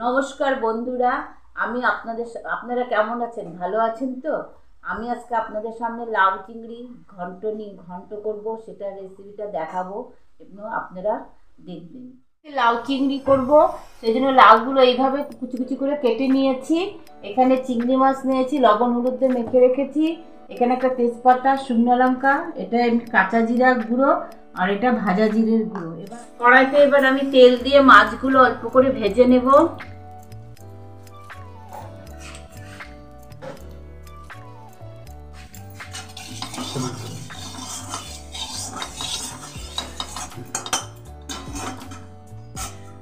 নমস্কার বন্ধুরা, আমি আপনারা কেমন আছেন? ভালো আছেন তো? আমি আজকে আপনাদের সামনে লাউ চিংড়ি ঘন্ট করব, সেটা রেসিপিটা দেখাবো এবং আপনারা দেখবেন। লাউ চিংড়ি করব, সেই জন্য লাউগুলো এইভাবে কুচি কুচি করে কেটে নিয়েছি। এখানে চিংড়ি মাছ নিয়েছি, লবণ হলুদ দিয়ে মেখে রেখেছি। এখানে একটা তেজপাতা, শুকনো লঙ্কা, এটা কাঁচা জিরা গুঁড়ো, আর এটা ভাজা জিরের গুঁড়ো। এবার কড়াইতে আমি তেল দিয়ে মাছগুলো অল্প করে ভেজে নেব।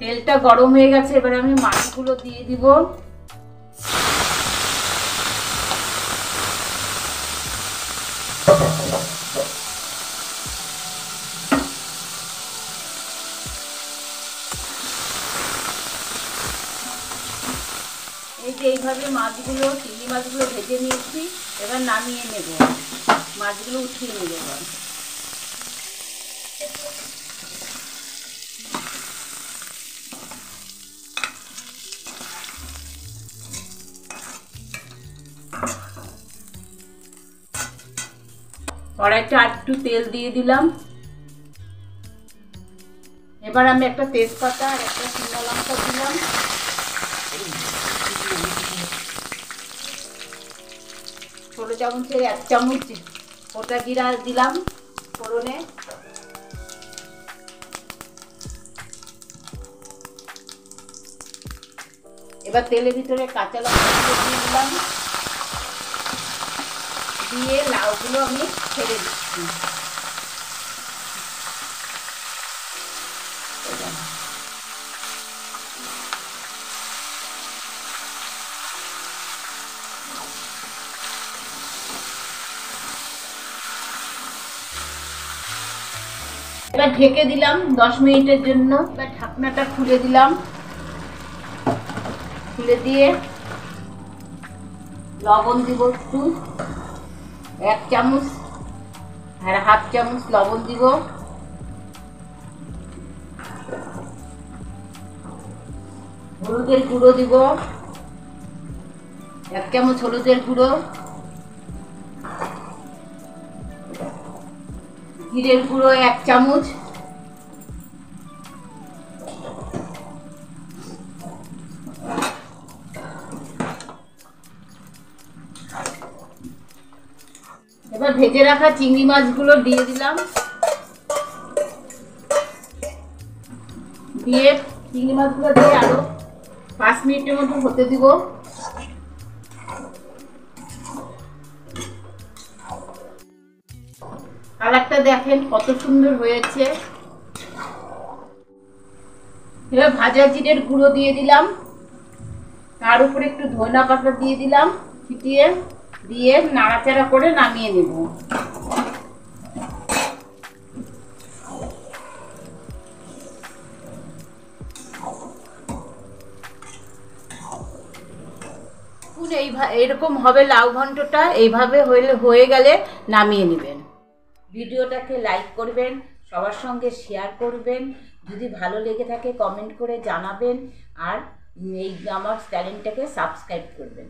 তেলটা গরম হয়ে গেছে, এবার আমি মাছগুলো দিয়ে দিব। এই যে এইভাবে চিংড়ি মাছগুলো ভেজে নিয়েছি, এবার নামিয়ে নেব, মাছগুলো উঠিয়ে নেব। কড়াইটা একটু তেল দিয়ে দিলাম। এবার আমি একটা তেজপাতা আর একটা শুকনো লঙ্কা দিলাম। ছোট চামচের 1 চামচ গোটা জিরা দিলাম ফোড়নে। এবার তেলের ভিতরে কাঁচা লঙ্কা দিয়ে দিলাম, দিয়ে লাউগুলো আমি ছেড়ে দিচ্ছি। এবার ঢেকে দিলাম 10 মিনিটের জন্য। এবার ঢাকনাটা খুলে দিলাম, খুলে দিয়ে লবণ দিব একটু, 1 চামচ আর 1/2 চামচ লবণ দিব। হলুদের গুঁড়ো দিব, 1 চামচ হলুদের গুঁড়ো, জিরের গুঁড়ো 1 চামচ, এবার ভেজে রাখা চিংড়ি মাছগুলো দিয়ে দিলাম, দিয়ে চিংড়ি মাছগুলো দিয়ে আরো 5 মিনিটের মতো হতে দিব। কালারটা দেখেন কত সুন্দর হয়েছে। এবার ভাজা জিরের গুঁড়ো দিয়ে দিলাম, তার উপরে একটু ধনিয়া পাতা দিয়ে দিলাম ছিটিয়ে, দিয়ে নাড়াচাড়া করে নামিয়ে নেব। এরকম হবে লাউ ঘন্টটা। এইভাবে হয়ে গেলে নামিয়ে নেবেন। ভিডিওটাকে লাইক করবেন, সবার সঙ্গে শেয়ার করবেন, যদি ভালো লেগে থাকে কমেন্ট করে জানাবেন, আর আমার চ্যানেলটাকে সাবস্ক্রাইব করবেন।